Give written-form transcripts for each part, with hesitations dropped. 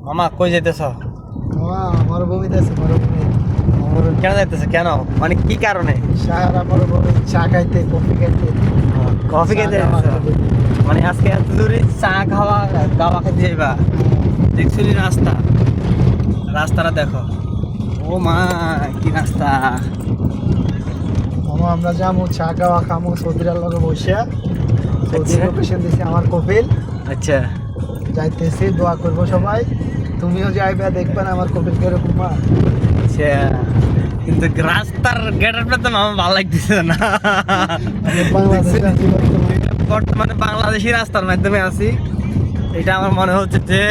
মামা কই যাইতেছ? মরুভূমিতে আছে, মরুভূমি। কেন যাইতেছ? কেন মানে কি কারণে? সাহারা মরুভূমি, চা খাইতে, কফি খাইতে। কফি খেতে যাইতেছ? মানে আজকে এত দূরে চা খাওয়া গাওয়া খেতে যাইবা? দেখছিলি রাস্তাটা দেখো। ও মা, কি রাস্তা! মামা আমরা যাবো চা খাওয়া খামো সৌদিরার লগে বসে। সৌদি আচ্ছা। লোকেশন দিছে আমার কপিল। আচ্ছা যাইতেছি, দোয়া করবো সবাই। তুমিও যাইবে, দেখবে না আমার কপিল কিরকম মা। আচ্ছা, কিন্তু রাস্তার গেটআপটা তো মামা ভালো লাগতেছে না। বাংলাদেশে আছি বর্তমানে। বর্তমানে বাংলাদেশি রাস্তার মাধ্যমে আছি। এটা আমার মনে হচ্ছে যে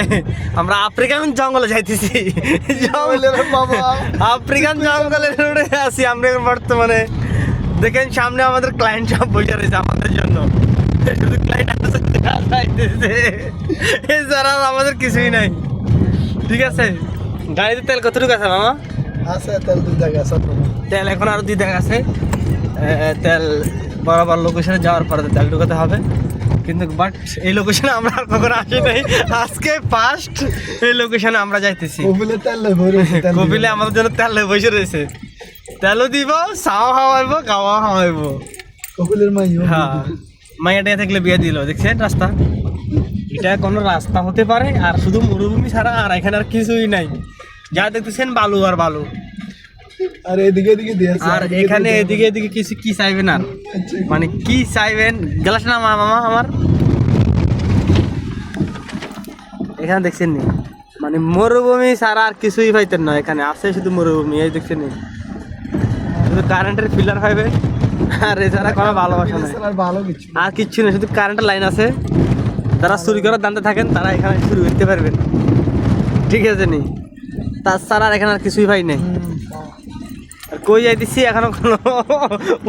আমরা আফ্রিকান জঙ্গলে যাইতেছি। বাবা আফ্রিকান জঙ্গলের রোডে আছি আমরা এখন বর্তমানে। দেখেন সামনে আমাদের ক্লায়েন্ট সব বসে রয়েছে আমাদের জন্য। শুধু ক্লায়েন্ট আসতেছে, এছাড়া আমাদের কিছুই নাই। ঠিক আছে, গাড়িতে তেল কতটুকু আছে মামা? আছে তেল 2 টাকা আছে। তেল এখন আরো 2 টাকা আছে। তেল বরাবর লোকেশনে যাওয়ার পরে তেল ঢুকাতে হবে। কিন্তু বাট এই লোকেশনে আমরা আর কখনো আসি নাই, আজকে ফার্স্ট এই লোকেশনে আমরা যাইতেছি। কপিলে তেল ভরে কপিলে আমাদের জন্য তেল বসে রয়েছে। তেলও দিব, চাও খাওয়াইবো, খাওয়া খাওয়াইবো। কপিলের মাইও। হ্যাঁ, মাইয়াটা থাকলে বিয়ে দিল। দেখছেন রাস্তা? এটা কোনো রাস্তা হতে পারে? আর শুধু মরুভূমি ছাড়া আর এখানে আর কিছুই নাই। যা দেখতেছেন বালু আর বালু। আর এদিকে এদিকে দিয়েছে। আর এখানে এদিকে কিছু কি চাইবেন আর? মানে কি চাইবেন? গেলাস না মামা আমার? এখানে দেখছেন নি, মানে মরুভূমি ছাড়া আর কিছুই পাইতেন না। এখানে আছে শুধু মরুভূমি। এই দেখছেন নি, শুধু কারেন্টের পিলার পাইবে, আর এছাড়া কোনো ভালোবাসা নাই। আর ভালো কিছু আর কিচ্ছু না, শুধু কারেন্টের লাইন আছে। যারা চুরি করার দান্তে থাকেন তারা এখানে চুরি করতে পারবেন। ঠিক আছে নি, তাছাড়া আর এখানে আর কিছুই পাই নাই। আর কই যাইতেছি এখনো কোনো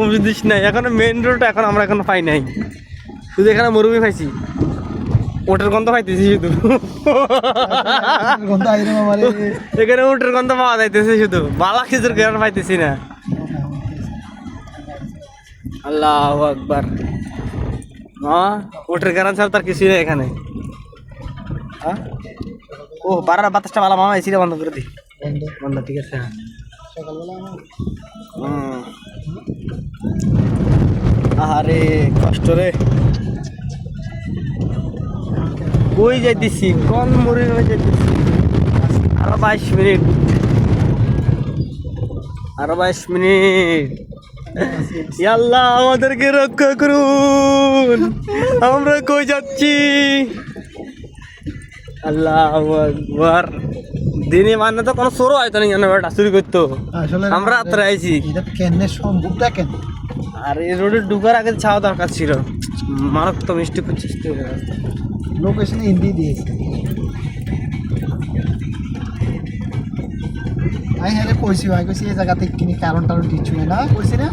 উপদেশ নাই। এখনো মেইন রোড আমরা এখনো পাই নাই। শুধু এখানে মরুভূমি পাইছি, ওটের গন্ধ পাইতেছি শুধু। গন্ধ আইরে মামারে। এখানে ওটের গন্ধ পাওয়া যাইতেছে শুধু, বালা খিচুর গ্রান পাইতেছি না। আল্লাহু আকবার। ওটের গ্রান ছাড়া তার কিছুই নেই এখানে। ও বারার বাতাসটা ভালো মামা, এসিটা বন্ধ করে দি। বন্ধ, ঠিক আছে। আরে কষ্ট রে, কই যাইতেছি, কোন মুড়ি হয়ে যাইতেছি। আরো 22 মিনিট, আরো 22 মিনিট। আল্লাহ আমাদেরকে রক্ষা করুন, আমরা কই যাচ্ছি? আল্লাহু আকবার। দিনে মানে তো কোনো চোরও হয়তো না, বেটা চুরি করতো। আসলে আমরা রাত্রে আইছি। এটা কেন সম্ভব দেখেন। আর এই রোডে ঢুকার আগে ছাওয়া দরকার ছিল। মারাত্মক মিষ্টি করছিস তুই। লোকেশনে হিন্দি দিয়েছে। আমি হ্যাঁ কইছি ভাই, কইছি এই জায়গাতে কিনি কারণ টারণ কিছু না, কইছি না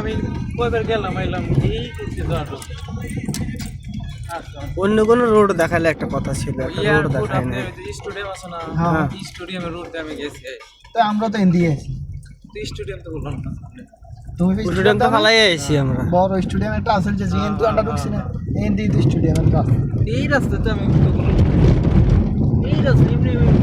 আমি কয়বার গেলাম আইলাম এই অন্য কোন রোড দেখালে একটা কথা ছিল, একটা রোড দেখায় না। স্টেডিয়াম আছে না? হ্যাঁ স্টেডিয়ামের রোড দিয়ে আমি গেছি। তো আমরা তো হিন্দি আছি। স্টেডিয়াম তো বললাম না। তুমি স্টুডেন্ট তো ফালাই আইছি আমরা। বড় স্টেডিয়াম একটা আছে যে কিন্তু আমরা ঢুকছি না, হিন্দি স্টেডিয়ামের কাছে। এই রাস্তাতে আমি এই রাস্তা এমনি